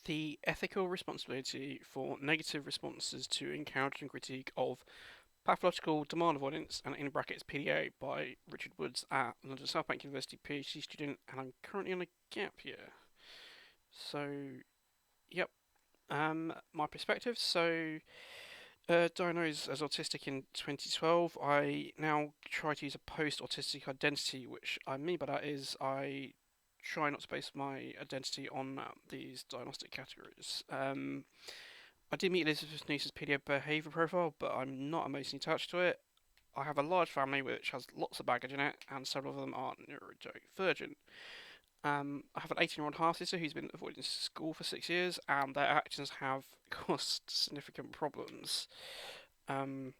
The ethical responsibility for negative responses to encounter and critique of pathological demand avoidance and in brackets PDA by Richard Woods at London South Bank University, PhD student, and I'm currently on a gap year. So, yep, my perspective. Diagnosed as autistic in 2012, I now try to use a post-autistic identity, which I mean by that is I try not to base my identity on these diagnostic categories. I did meet Elizabeth Niece's PDA Behaviour Profile, but I'm not emotionally attached to it. I have a large family which has lots of baggage in it, and several of them are neurodivergent. I have an 18-year-old half sister who's been avoiding school for 6 years, and their actions have caused significant problems. Um,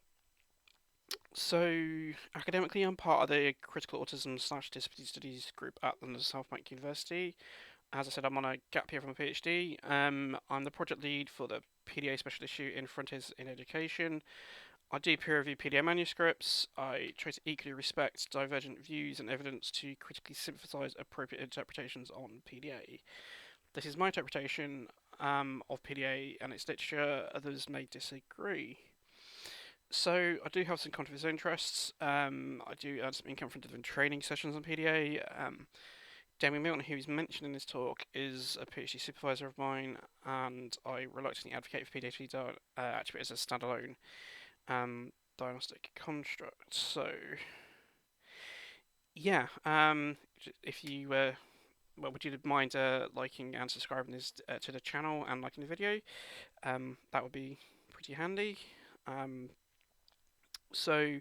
Academically, I'm part of the critical autism/disability studies group at London South Bank University. As I said, I'm on a gap year from a PhD. I'm the project lead for the PDA special issue in Frontiers in Education. I do peer review PDA manuscripts. I try to equally respect divergent views and evidence to critically synthesize appropriate interpretations on PDA. This is my interpretation of PDA and its literature. Others may disagree. So I do have some controversial interests. I do earn some income from different training sessions on PDA. Damien Milton, who is mentioned in this talk, is a PhD supervisor of mine, and I reluctantly advocate for PDA to be attributed as a standalone diagnostic construct. So, yeah, if you would you mind liking and subscribing this to the channel and liking the video? That would be pretty handy. Um, so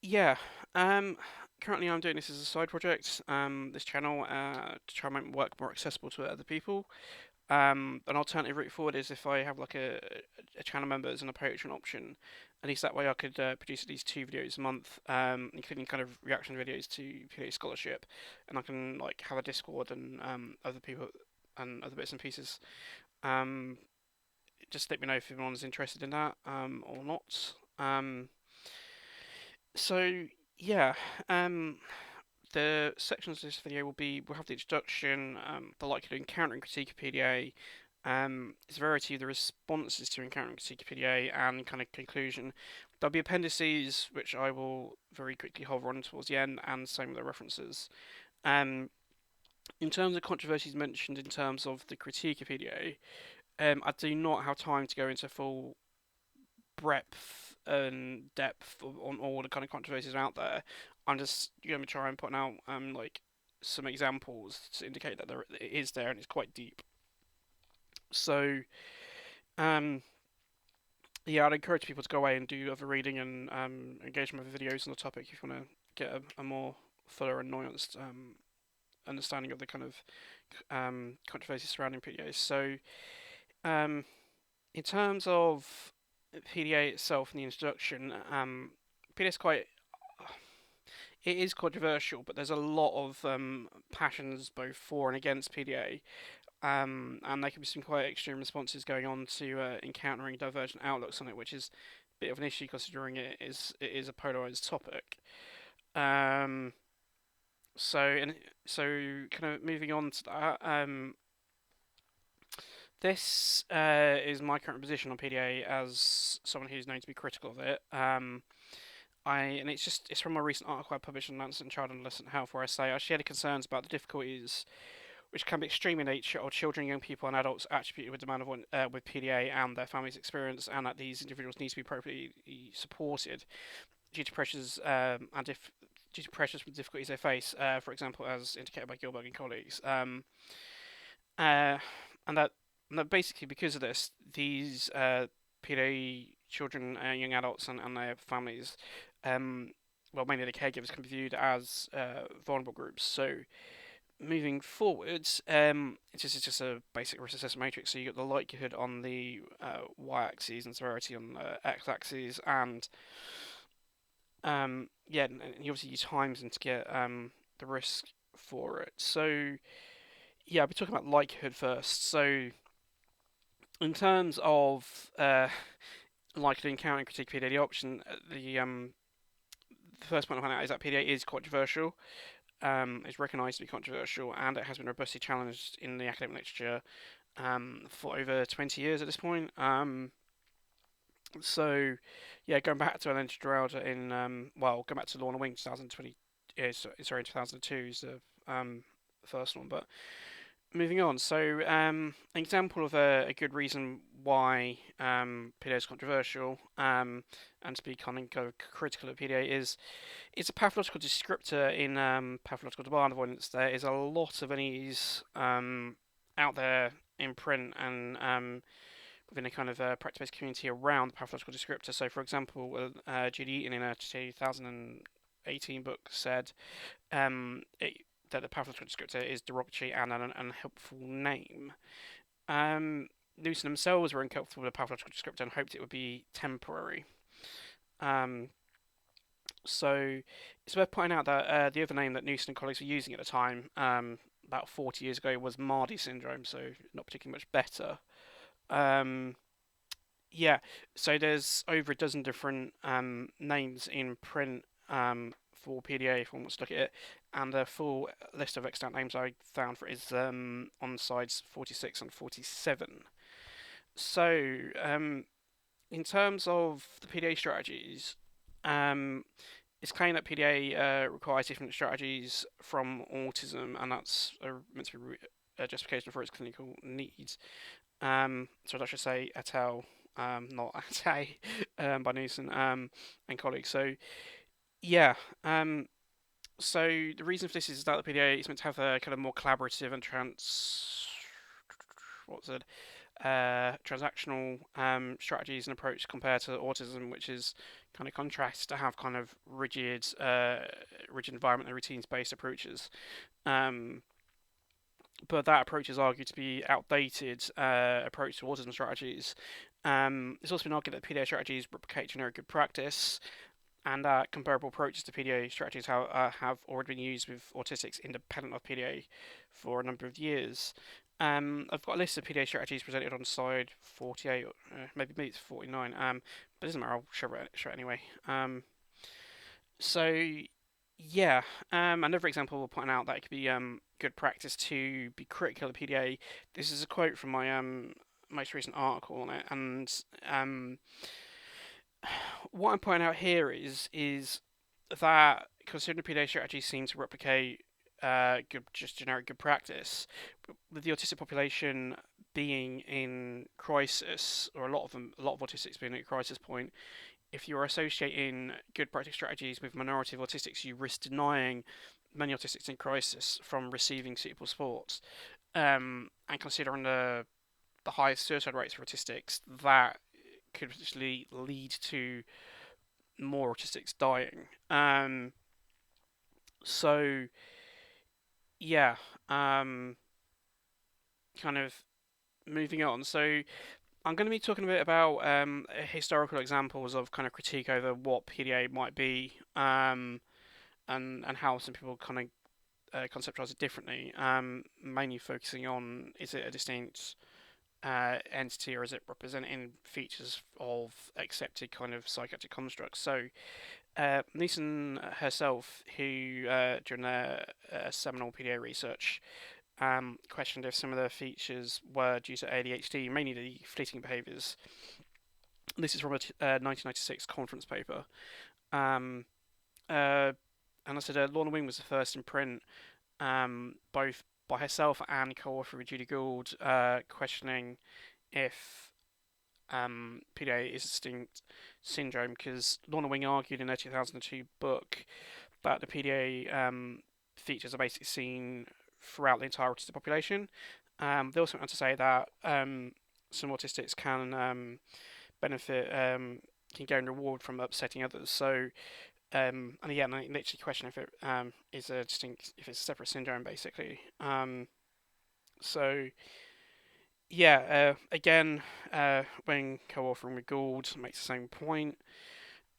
yeah, currently I'm doing this as a side project. This channel to try and make my work more accessible to other people. An alternative route forward is if I have like a channel member as an Patreon option. At least that way I could produce at least 2 videos a month, including kind of reaction videos to PDA scholarship, and I can like have a Discord and other people and other bits and pieces. Um, just let me know if anyone's interested in that or not. So yeah, um, the sections of this video we'll have the introduction, the likelihood of encountering critique of PDA, severity of the responses to encountering critique of PDA, and kind of conclusion. There'll be appendices which I will very quickly hover on towards the end, and same with the references. Um, in terms of controversies mentioned in terms of the critique of PDA, I do not have time to go into full breadth and depth on all the kind of controversies out there. I'm just going to try and put out like some examples to indicate that it is there and it's quite deep. So um, yeah, I'd encourage people to go away and do other reading and engage with videos on the topic if you want to get a more fuller and nuanced understanding of the kind of controversies surrounding PDAs. So um, in terms of PDA itself and the introduction, PDA is quite it is controversial, but there's a lot of passions both for and against PDA, and there can be some quite extreme responses going on to encountering divergent outlooks on it, which is a bit of an issue considering it is a polarized topic. Um, so kind of moving on to that, this is my current position on PDA as someone who's known to be critical of it. It's from a recent article I published on Lancet Child and Adolescent Health where I say I share the concerns about the difficulties which can be extreme in nature of children, young people, and adults attributed with with PDA and their families' experience, and that these individuals need to be appropriately supported due to pressures due to pressures from difficulties they face. For example, as indicated by Gilbert and colleagues, uh, and that basically because of this, these PDA children, young adults, and their families, um, well, mainly the caregivers, can be viewed as vulnerable groups. So moving forwards, it's just a basic risk assessment matrix. So you got the likelihood on the y-axis and severity on the x-axis, and yeah, and you obviously use times and to get the risk for it. So yeah, I'll be talking about likelihood first. So in terms of likely encountering critique PDA, the option, the first point I find out is that PDA is controversial. Is recognised to be controversial, and it has been robustly challenged in the academic literature. for over 20 years at this point. So, yeah, going back to Ellen Geralda in, going back to Lorna Wing 2020, yeah, sorry, 2002 is the first one, but moving on. So, an example of a good reason why PDA is controversial, and to be kind of critical of PDA is it's a pathological descriptor in pathological demand avoidance. There is a lot of unease out there in print and within a kind of practice-based community around the pathological descriptor. So, for example, Judy Eaton in a 2018 book said that the pathological descriptor is derogatory and an unhelpful name. Newson themselves were uncomfortable with the pathological descriptor and hoped it would be temporary. So it's worth pointing out that the other name that Newson and colleagues were using at the time, about 40 years ago, was Mardy syndrome, so not particularly much better. Um, yeah, so there's over a dozen different names in print for PDA if one wants to look at it, and the full list of extant names I found for it is on sides 46 and 47. So, in terms of the PDA strategies, um, it's claimed that PDA requires different strategies from autism, and that's meant to be a justification for its clinical needs. So I should say et al., not at by Newson and colleagues. So yeah, so the reason for this is that the PDA is meant to have a kind of more collaborative and transactional strategies and approach compared to autism, which is kind of contrast to have kind of rigid environment and routines-based approaches. Um, but that approach is argued to be outdated approach to autism strategies. It's also been argued that PDA strategies replicate generic good practice, and that comparable approaches to PDA strategies have already been used with autistics independent of PDA for a number of years. I've got a list of PDA strategies presented on slide 48, maybe it's 49, but it doesn't matter, I'll show it anyway. So, yeah, another example will point out that it could be good practice to be critical of PDA. This is a quote from my most recent article on it, and what I'm pointing out here is that considering PDA strategies seem to replicate just generic good practice, with the autistic population being in crisis, or a lot of autistics being at a crisis point, if you're associating good practice strategies with minority of autistics, you risk denying many autistics in crisis from receiving suitable support. And considering the highest suicide rates for autistics, that could potentially lead to more autistics dying. So yeah, kind of moving on. So I'm going to be talking a bit about historical examples of kind of critique over what PDA might be, and how some people kind of conceptualize it differently. Mainly focusing on, is it a distinct entity, or is it representing features of accepted kind of psychiatric constructs? So Neeson herself, who during their seminal PDA research questioned if some of the features were due to ADHD, mainly the fleeting behaviours. This is from a 1996 conference paper. Um, and I said Lorna Wing was the first in print, both by herself and co-author with Judy Gould, questioning if PDA is a distinct syndrome, because Lorna Wing argued in her 2002 book that the PDA features are basically seen throughout the entire autistic population. They also went on to say that some autistics can benefit, can gain reward from upsetting others. So, and again, I literally question if it is a distinct, if it's a separate syndrome, basically. So, yeah, again, when co-authoring with Gould makes the same point.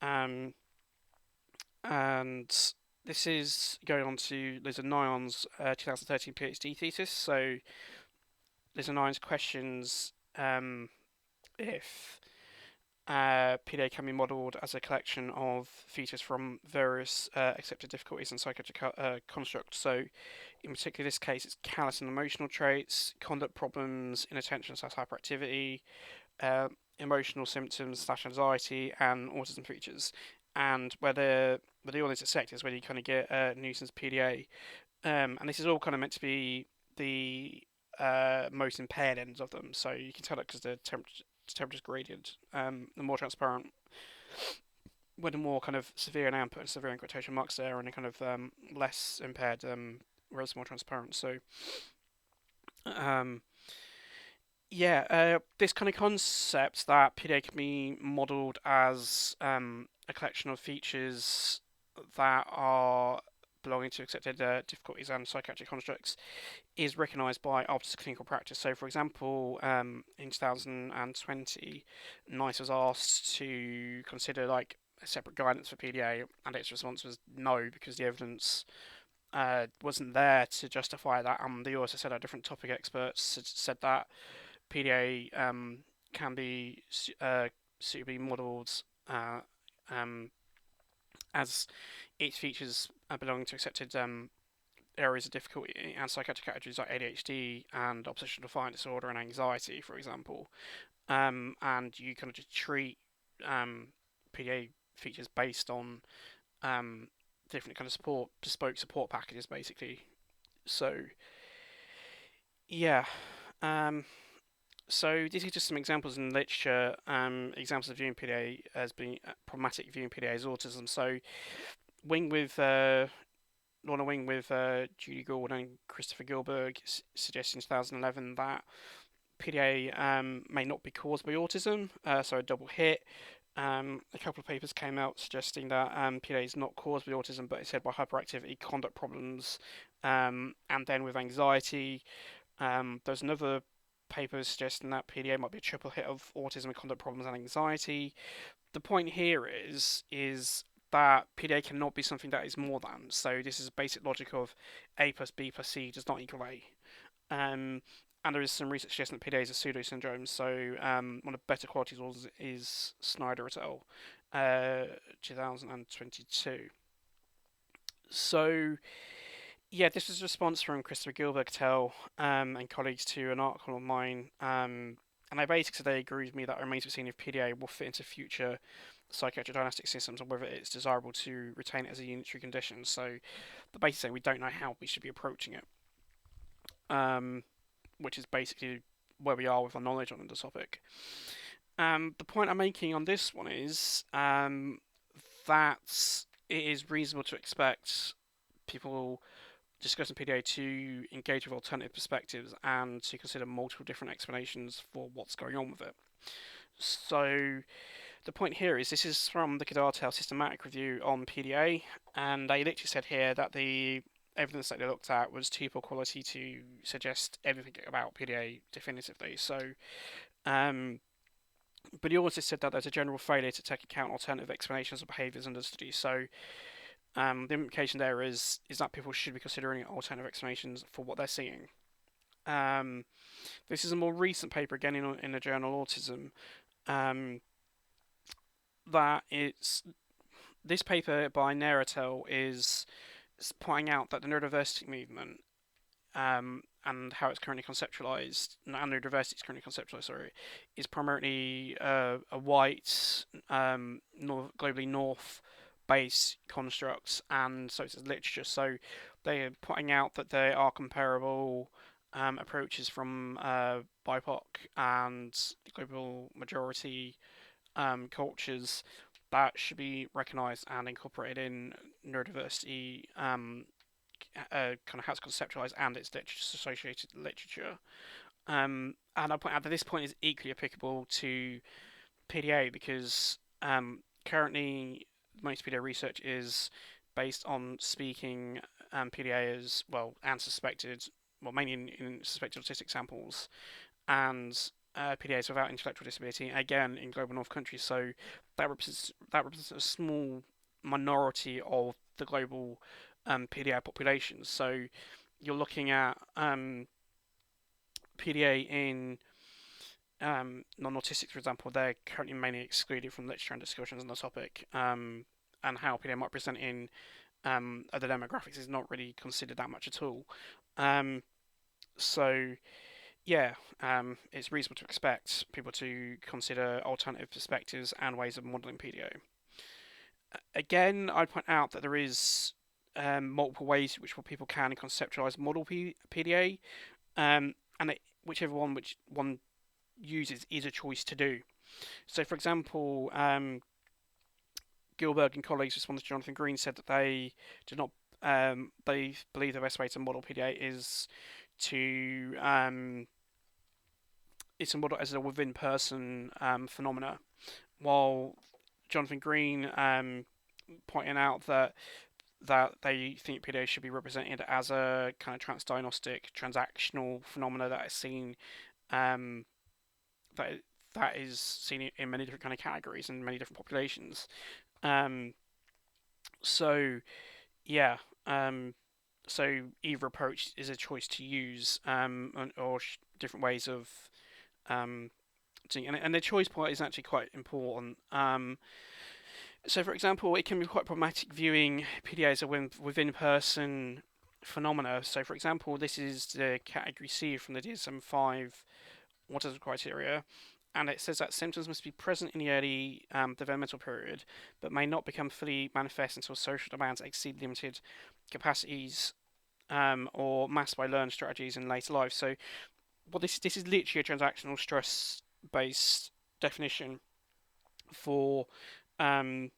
And this is going on to Liza Nyon's 2013 PhD thesis. So Liza Nyon's questions if PDA can be modelled as a collection of features from various accepted difficulties and psychiatric constructs. So in particular this case, it's callous and emotional traits, conduct problems, inattention/hyperactivity, uh, emotional symptoms/anxiety, and autism features. And where all these are sectors, where you kind of get nuisance PDA, and this is all kind of meant to be the most impaired ends of them. So you can tell it because the temperature's gradient. The more transparent, with the more kind of severe an output, severe in quotation marks there, and a kind of less impaired, whereas more transparent. So um, yeah, this kind of concept that PDA can be modelled as a collection of features that are belonging to accepted difficulties and psychiatric constructs is recognised by Arbiter's clinical practice. So, for example, in 2020, NICE was asked to consider like a separate guidance for PDA, and its response was no because the evidence wasn't there to justify that. And they also said our different topic experts said that PDA can be suitably modelled um, as its features belonging to accepted areas of difficulty and psychiatric categories like ADHD and oppositional defiant disorder and anxiety, for example. And you kind of just treat PDA features based on um, different kind of bespoke support packages, basically. So yeah. Um, so these are just some examples in literature, examples of viewing PDA as being problematic viewing PDA as autism. So Wing with Lorna Wing with Judy Gould and Christopher Gilberg suggested in 2011 that PDA may not be caused by autism, so a double hit. A couple of papers came out suggesting that PDA is not caused by autism, but instead by hyperactivity, conduct problems, and then with anxiety. There's another paper suggesting that PDA might be a triple hit of autism, conduct problems, and anxiety. The point here is that PDA cannot be something that is more than. So this is basic logic of A plus B plus C does not equal A. Um, and there is some research suggesting that PDA is a pseudo syndrome. So one of the better quality tools is Snyder et al. 2022. So yeah, this was a response from Christopher Gilbert et al. And colleagues to an article of mine. And they basically said they agree with me that it remains to be seen if PDA will fit into future psychiatric diagnostic systems and whether it's desirable to retain it as a unitary condition. So, but basically, we don't know how we should be approaching it, which is basically where we are with our knowledge on the topic. The point I'm making on this one is that it is reasonable to expect people discussing PDA to engage with alternative perspectives and to consider multiple different explanations for what's going on with it. So the point here is this is from the Godartel Systematic Review on PDA, and they literally said here that the evidence that they looked at was too poor quality to suggest anything about PDA definitively. So, but he also said that there's a general failure to take account alternative explanations of behaviours under study. So, the implication there is that people should be considering alternative explanations for what they're seeing. This is a more recent paper again in the journal Autism. That it's this paper by Neratel is pointing out that the neurodiversity movement and how it's currently conceptualized, and neurodiversity is currently conceptualized, sorry, is primarily a white, globally north-based construct, and so it's literature. So they are pointing out that there are comparable approaches from BIPOC and global majority cultures that should be recognised and incorporated in neurodiversity, kind of how it's conceptualised and its associated literature. And I point out that this point is equally applicable to PDA because currently most PDA research is based on speaking PDA as well and suspected, well mainly in suspected autistic samples, and PDAs without intellectual disability, again in global north countries. So that represents a small minority of the global PDA population. So you're looking at PDA in non-autistic, for example. They're currently mainly excluded from literature and discussions on the topic, and how PDA might present in of the demographics is not really considered that much at all. Um, so yeah, it's reasonable to expect people to consider alternative perspectives and ways of modelling PDA. Again, I'd point out that there is multiple ways in which people can conceptualize model PDA, and whichever which one uses is a choice to do. So, for example, Gilbert and colleagues responded to Jonathan Green said that they did not they believe the best way to model PDA to is to model as a within person phenomena, while Jonathan Green pointing out that they think PDA should be represented as a kind of transdiagnostic transactional phenomena that is seen um, that that is seen in many different kind of categories and many different populations. Um, so yeah, um, so either approach is a choice to use, or different ways of um, doing, and the choice part is actually quite important. So, for example, it can be quite problematic viewing PDA as a within-person phenomena. So, for example, this is the category C from the DSM-5 autism criteria, and it says that symptoms must be present in the early developmental period, but may not become fully manifest until social demands exceed limited capacities or masked by learned strategies in later life. So, this is literally a transactional stress-based definition for um,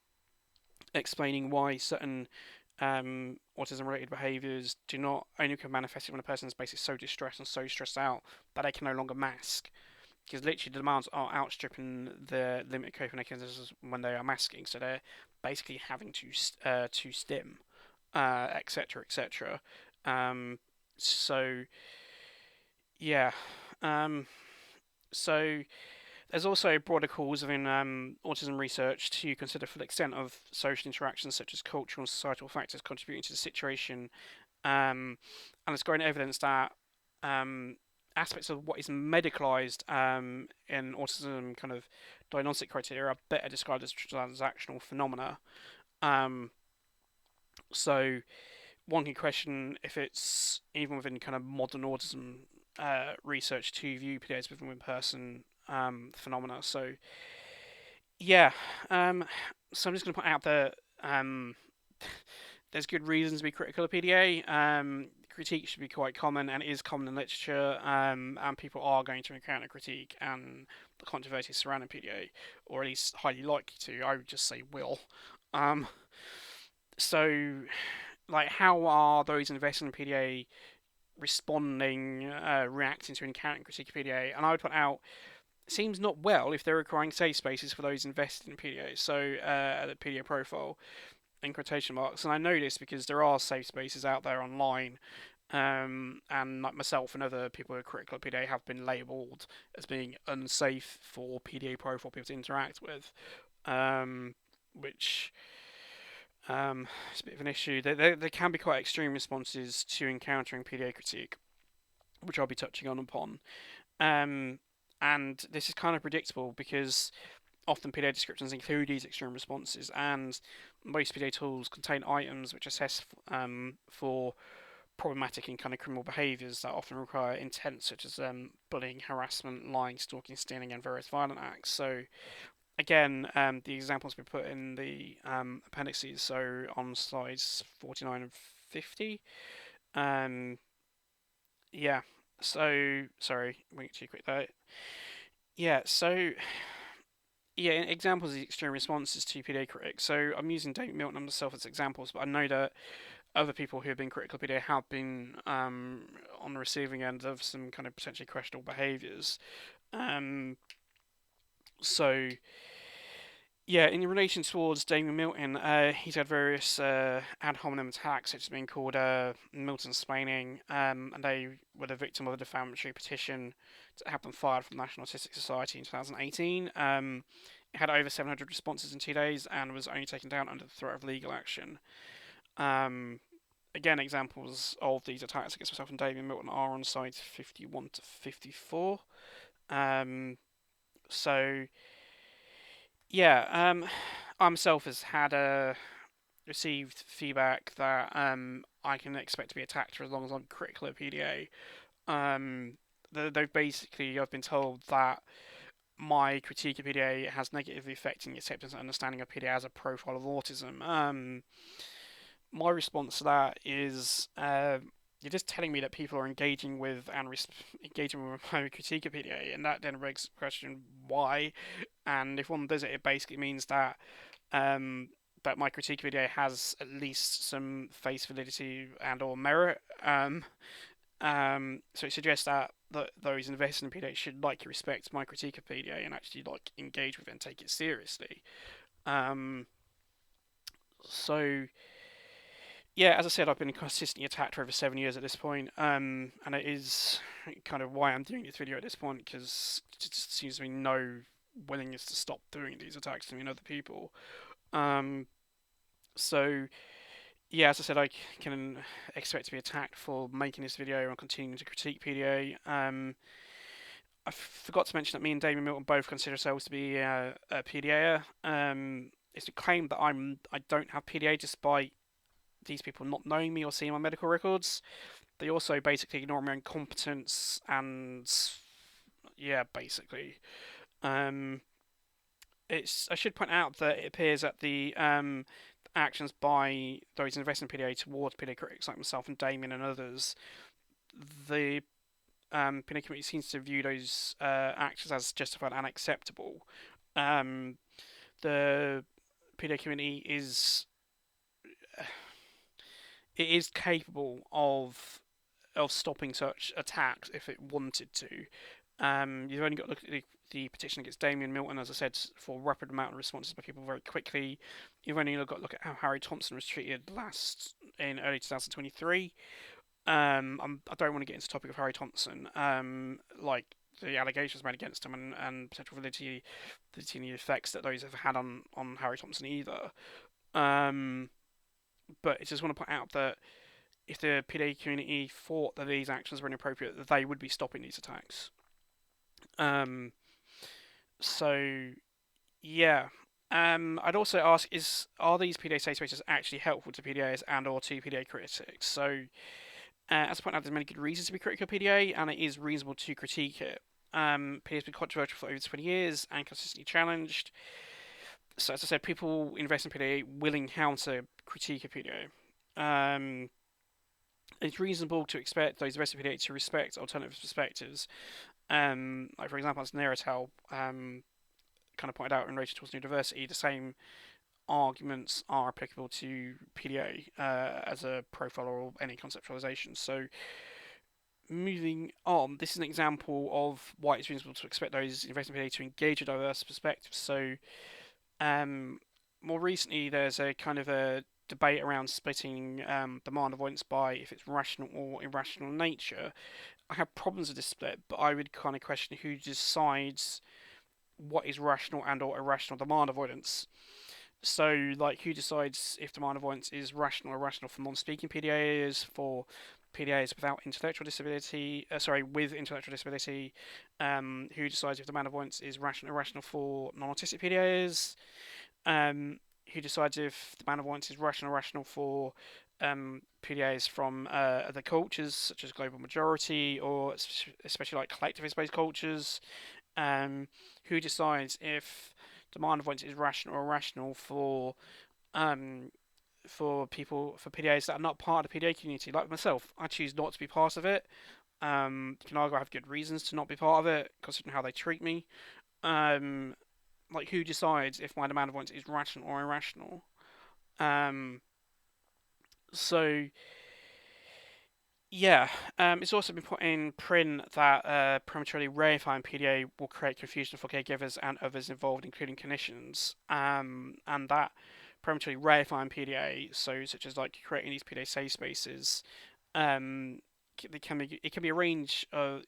explaining why certain autism-related behaviours do not only become manifested when a person is basically so distressed and so stressed out that they can no longer mask. Because literally the demands are outstripping the limited coping mechanisms when they are masking, so they're basically having to stim, etc., etc. So yeah, um, so there's also broader calls within autism research to consider full extent of social interactions such as cultural and societal factors contributing to the situation. And there's growing evidence that um, aspects of what is medicalized in autism kind of diagnostic criteria are better described as transactional phenomena. Um, so one can question if it's even within kind of modern autism research to view PDA as within person phenomena. So yeah, so I'm just going to point out that there's good reasons to be critical of PDA. Critique should be quite common and is common in literature, and people are going to encounter critique and the controversy surrounding PDA, or at least highly likely to. I would just say will. Um, so, like, how are those invested in PDA responding, reacting to encountering critique of PDA? And I would point out seems not well if they're requiring safe spaces for those invested in PDA. So the PDA profile in quotation marks, and I know this because there are safe spaces out there online, and like myself and other people who are critical of PDA have been labelled as being unsafe for PDA profile people to interact with, which is a bit of an issue. There can be quite extreme responses to encountering PDA critique, which I'll be touching on upon. Um, and this is kind of predictable because often PDA descriptions include these extreme responses, and most PDA tools contain items which assess for problematic and kind of criminal behaviours that often require intent, such as bullying, harassment, lying, stalking, stealing, and various violent acts. So again, the examples we put in the appendices, so on slides 49 and 50. Um, yeah. So sorry, went too quick there. Yeah. So yeah, examples of the extreme responses to PDA critics. So I'm using David Milton and myself as examples, but I know that other people who have been critical of PDA have been on the receiving end of some kind of potentially questionable behaviours. Um, so yeah, in relation towards Damien Milton, he's had various ad hominem attacks, which has been called Milton splaining, and they were the victim of a defamatory petition to have them fired from the National Autistic Society in 2018. It had over 700 responses in 2 days and was only taken down under the threat of legal action. Um, Again, examples of these attacks against myself and Damien Milton are on sides 51 to 54. Um, so yeah, I myself has had received feedback that I can expect to be attacked for as long as I'm critical at PDA. Um, they've basically, I've been told that my critique of PDA has negatively affecting acceptance and understanding of PDA as a profile of autism. My response to that is you're just telling me that people are engaging with and engaging with my critique of PDA, and that then begs the question why. And if one does it, it basically means um, that my critique of PDA has at least some face validity and or merit. So it suggests that those invested in PDA should like respect my critique of PDA and actually like engage with it and take it seriously. Um, so yeah, as I said, I've been consistently attacked for over 7 years at this point, and it is kind of why I'm doing this video at this point because it just seems to be no willingness to stop doing these attacks to me and other people. Um, so yeah, as I said, I can expect to be attacked for making this video and continuing to critique PDA. I forgot to mention that me and Damien Milton both consider ourselves to be a PDA. It's a claim that I don't have PDA despite these people not knowing me or seeing my medical records. They also basically ignore my own competence and yeah, basically. Um, I should point out that it appears that the actions by those investing in PDA towards PDA critics like myself and Damien and others, the PDA committee seems to view those actions as justified and acceptable. Um, the PDA committee it is capable of stopping such attacks if it wanted to. You've only got to look at the petition against Damien Milton, as I said, for rapid amount of responses by people very quickly. You've only got to look at how Harry Thompson was treated last in early 2023. I don't want to get into the topic of Harry Thompson, like the allegations made against him and potential validity and the effects that those have had on Harry Thompson either. Um, but I just want to point out that if the PDA community thought that these actions were inappropriate, that they would be stopping these attacks. Um, so yeah. I'd also ask: are these PDA safe spaces actually helpful to PDAs and or to PDA critics? So, as I point out, there's many good reasons to be critical of PDA, and it is reasonable to critique it. PDA has been controversial for over 20 years and consistently challenged. So, as I said, people invest in PDA will encounter critique of PDA. It's reasonable to expect those invested in PDA to respect alternative perspectives. Like for example, as Neratel kind of pointed out in relation towards neurodiversity, the same arguments are applicable to PDA as a profile or any conceptualization. So moving on, this is an example of why it's reasonable to expect those investing in PDA to engage a diverse perspective. So um, more recently, there's a kind of a debate around splitting demand avoidance by if it's rational or irrational in nature. I have problems with this split, but I would kind of question who decides what is rational and or irrational demand avoidance. So, like, who decides if demand avoidance is rational or irrational for non-speaking PDAs, for PDAs without intellectual disability, with intellectual disability? Who decides if demand avoidance is rational or irrational for non-autistic PDAs? Who decides if demand avoidance is rational or irrational for PDAs from other cultures, such as global majority, or especially like collectivist-based cultures? Who decides if demand avoidance is rational or irrational um, for PDAs that are not part of the PDA community? Like myself, I choose not to be part of it. You can argue I have good reasons to not be part of it, considering how they treat me. Um, like who decides if my demand avoidance is rational or irrational? Um, so Yeah, it's also been put in print that prematurely reifying PDA will create confusion for caregivers and others involved, including clinicians, and that prematurely reifying PDA, so such as like creating these PDA safe spaces, um, it can be a range of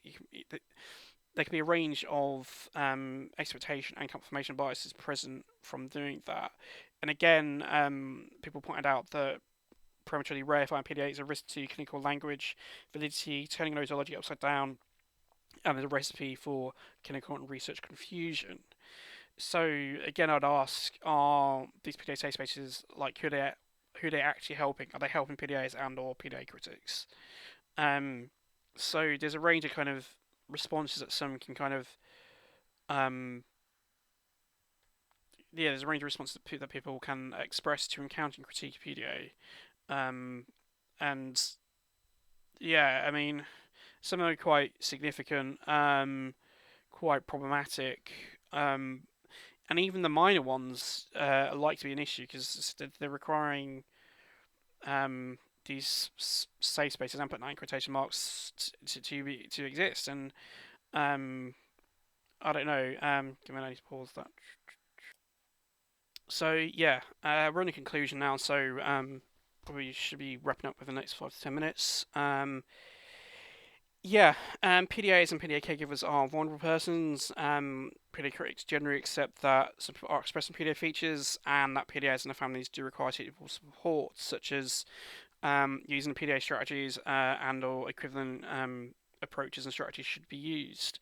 there can be a range of expectation and confirmation biases present from doing that, and again, people pointed out that prematurely reifying PDA is a risk to clinical language validity, turning nosology upside down, and is a recipe for clinical and research confusion. So again, I'd ask: are these PDA safe spaces like could it who they're actually helping. Are they helping PDAs and or PDA critics? Um, so there's a range of kind of responses that some can kind of um, yeah, there's a range of responses that people can express to encountering critique of PDA. Um, and yeah, I mean, some are quite significant, quite problematic, um, and even the minor ones are like to be an issue because they're requiring these safe spaces, I'm putting that in quotation marks, to exist. And I don't know. Give me a pause that. So yeah, we're on a conclusion now. So probably should be wrapping up within the next 5 to 10 minutes. Yeah, PDAs and PDA caregivers are vulnerable persons. PDA critics generally accept that some people are expressing PDA features and that PDAs and their families do require suitable support, such as using PDA strategies and/or equivalent approaches and strategies should be used.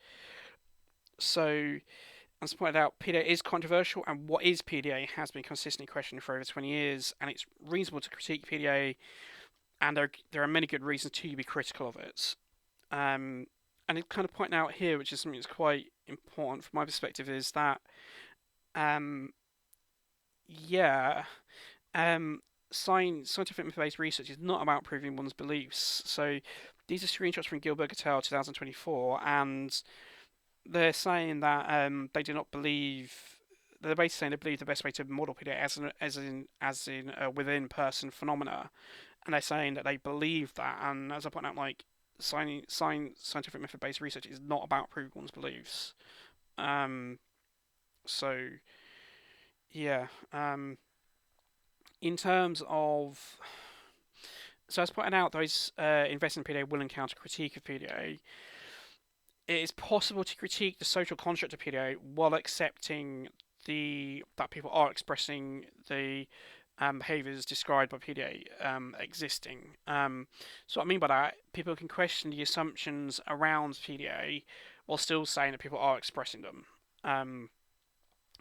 So, as pointed out, PDA is controversial, and what is PDA has been consistently questioned for over 20 years, and it's reasonable to critique PDA, and there are many good reasons to be critical of it. And it kind of pointing out here, which is something that's quite important from my perspective, is that um, yeah, um, scientific-based research is not about proving one's beliefs. So these are screenshots from Gilbert et al. 2024, and they're saying that they do not believe. They're basically saying they believe the best way to model PDA as in a within-person phenomena, and they're saying that they believe that. And as I point out, like scientific method-based research is not about proving one's beliefs. Um, so yeah, in terms of as pointed out, those investing in PDA will encounter critique of PDA. It is possible to critique the social construct of PDA while accepting that people are expressing the behaviours described by PDA existing. So what I mean by that, people can question the assumptions around PDA while still saying that people are expressing them.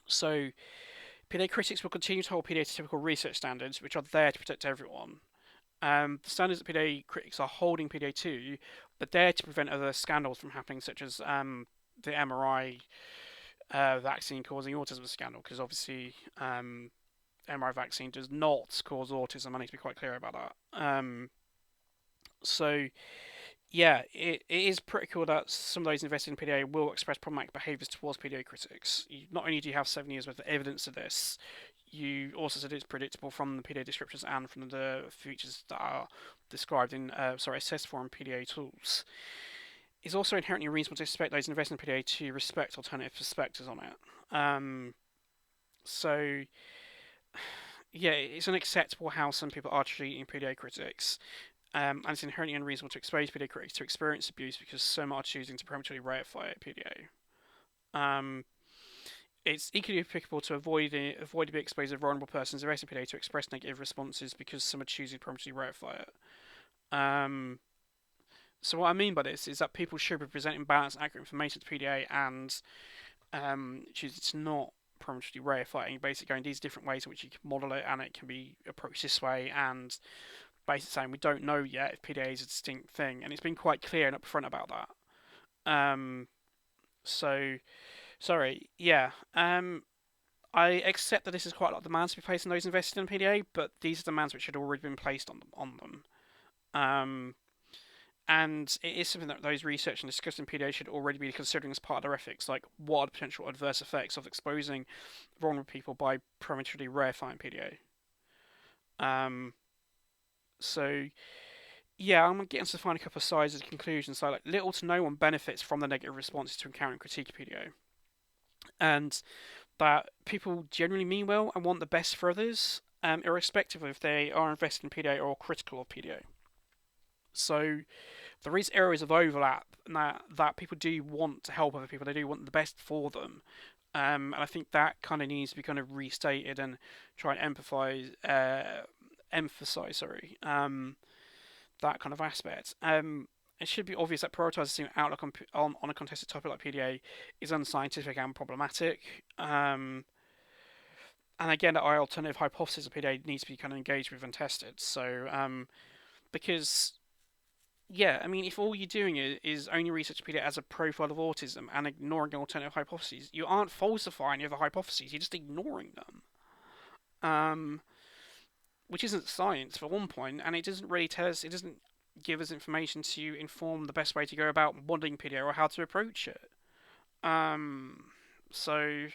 So PDA critics will continue to hold PDA to typical research standards, which are there to protect everyone. The standards that PDA critics are holding PDA to, but there to prevent other scandals from happening, such as the MRI vaccine causing autism scandal, because obviously MRI vaccine does not cause autism. I need to be quite clear about that. So yeah, it is pretty cool that some of those invested in PDA will express problematic behaviours towards PDA critics. Not only do you have 7 years worth of evidence of this, you also said it's predictable from the PDA descriptors and from the features that are described in, assessed for in PDA tools. It's also inherently reasonable to expect those investing in PDA to respect alternative perspectives on it. So, yeah, it's unacceptable how some people are treating PDA critics. And it's inherently unreasonable to expose PDA critics to experience abuse because some are choosing to prematurely reify PDA. It's equally applicable to avoid being exposed to vulnerable persons arrested PDA to express negative responses because some are choosing to prematurely reify it. So what I mean by this is that people should be presenting balanced, accurate information to PDA and choosing to not prematurely reify it. Basically, going these different ways in which you can model it, and it can be approached this way, and basically saying we don't know yet if PDA is a distinct thing, and it's been quite clear and upfront about that. So sorry, yeah. I accept that this is quite a lot of demands to be placed on those invested in PDA, but these are demands which had already been placed on them. And it is something that those research and discussing PDA should already be considering as part of their ethics, like what are the potential adverse effects of exposing vulnerable people by prematurely reifying PDA. So yeah, I'm getting to find a couple of sides of the conclusion. So like little to no one benefits from the negative responses to encountering critique of PDA, and that people generally mean well and want the best for others, irrespective of if they are invested in PDA or critical of PDA. So there is areas of overlap that people do want to help other people. They do want the best for them, and I think that kind of needs to be kind of restated and try and emphasize, that kind of aspect. It should be obvious that prioritising outlook on a contested topic like PDA is unscientific and problematic. And and again, our alternative hypothesis of PDA needs to be kind of engaged with and tested. So, because yeah, I mean, if all you're doing is only researching PDA as a profile of autism and ignoring alternative hypotheses, you aren't falsifying the other hypotheses. You're just ignoring them. Um, which isn't science for one point, and it doesn't really tell us. It doesn't give us information to inform the best way to go about modelling PDA or how to approach it. Um, so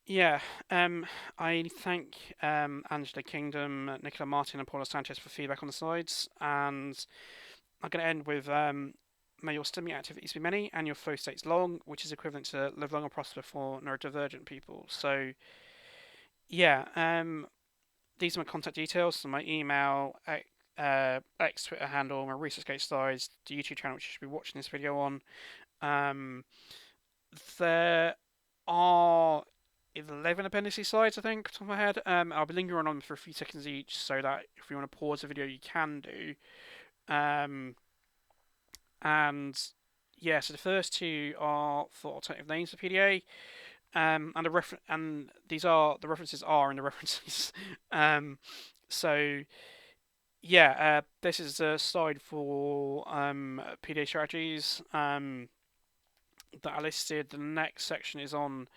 yeah, I thank Angela Kingdom, Nicola Martin, and Paula Sanchez for feedback on the slides, and I'm going to end with may your STEMI activities be many and your flow states long, which is equivalent to live long and prosper for neurodivergent people. So yeah, these are my contact details, so my email, X Twitter handle, my research case slides, the YouTube channel which you should be watching this video on. Um, there are 11 appendices slides, I think, off the top of my head. I'll be lingering on them for a few seconds each, so that if you want to pause the video, you can do. And yeah, so the first two are for alternative names for PDA, and these are the references are in the references. So yeah, this is a slide for PDA strategies that are listed. The next section is on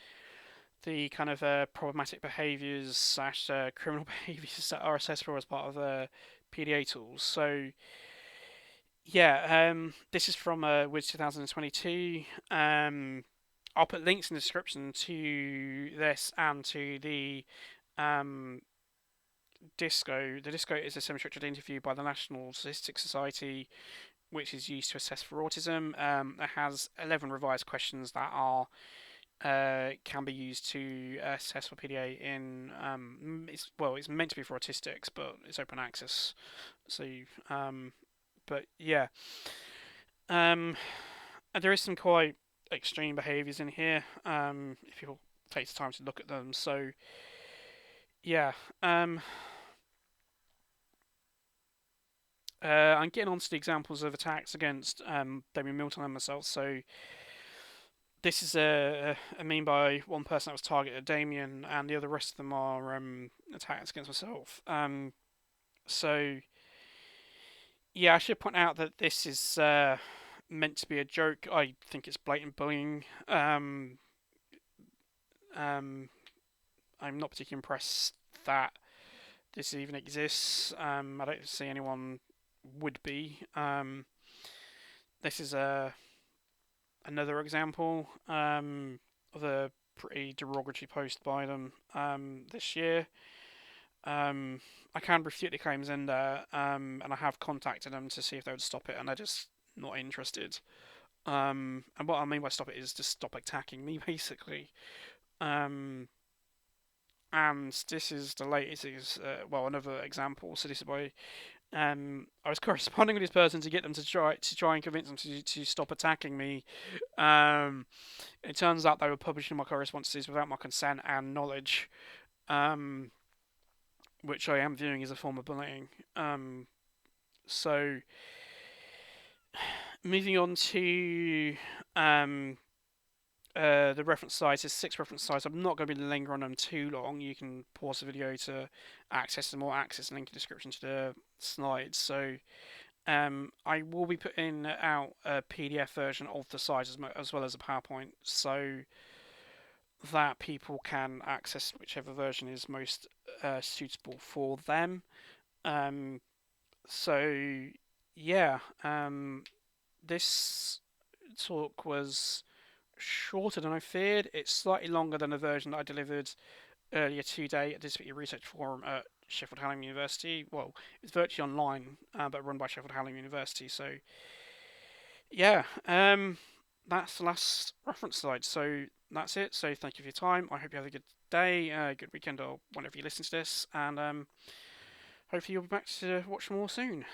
the kind of problematic behaviours slash criminal behaviours that are assessed for as part of PDA tools. So yeah, this is from WIDS 2022. I'll put links in the description to this and to the DISCO. The DISCO is a semi-structured interview by the National Statistics Society, which is used to assess for autism. It has 11 revised questions that are can be used to assess for PDA in it's meant to be for autistics, but it's open access. So, but yeah, and there is some quite extreme behaviours in here. If people take the time to look at them, so yeah. I'm getting on to the examples of attacks against Damien Milton and myself. So this is a meme by one person that was targeted at Damien, and the other rest of them are attacks against myself. So yeah, I should point out that this is meant to be a joke. I think it's blatant bullying. I'm not particularly impressed that this even exists. I don't see anyone would be. This is another example of a pretty derogatory post by them this year. I can refute the claims in there, and I have contacted them to see if they would stop it, and they're just not interested. And what I mean by stop it is just stop attacking me, basically. And this is the latest, another example. So this is by I was corresponding with this person to get them to try and convince them to stop attacking me. It turns out they were publishing my correspondences without my consent and knowledge, which I am viewing as a form of bullying. So moving on to the reference size, there's 6 reference sites. I'm not going to be lingering on them too long. You can pause the video to access them or access the link in the description to the slides. So I will be putting out a PDF version of the slides as well as a PowerPoint, so that people can access whichever version is most suitable for them. So yeah, this talk was shorter than I feared. It's slightly longer than the version that I delivered earlier today at the Disability Research Forum at Sheffield Hallam University. Well, it's virtually online, but run by Sheffield Hallam University. So yeah, that's the last reference slide. So that's it. So thank you for your time. I hope you have a good day, good weekend, or whenever you listen to this, and hopefully you'll be back to watch more soon.